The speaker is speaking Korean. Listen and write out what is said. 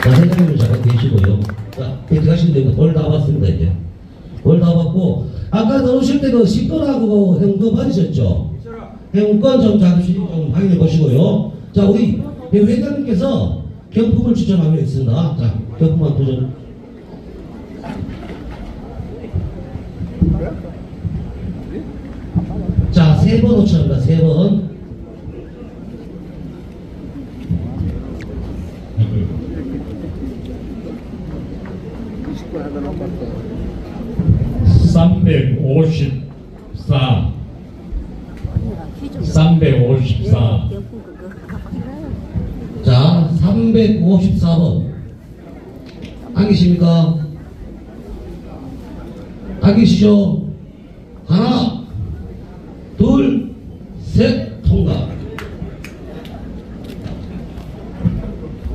자, 회장님 잠깐 계시고요. 자, 들어가시면 돌 다 봤습니다, 이제. 돌 다 봤고, 아까 들어오실 때 그 10건하고 현금 받으셨죠? 현금 좀 잠시 좀 확인해 보시고요. 자, 우리 회장님께서 경품을 추천하기로 했습니다. 자, 경품만 도전. 자, 3번 5천입니다. 3번. 354 354 자, 354번. 안 계십니까? 안 계시죠? 하나, 둘, 셋.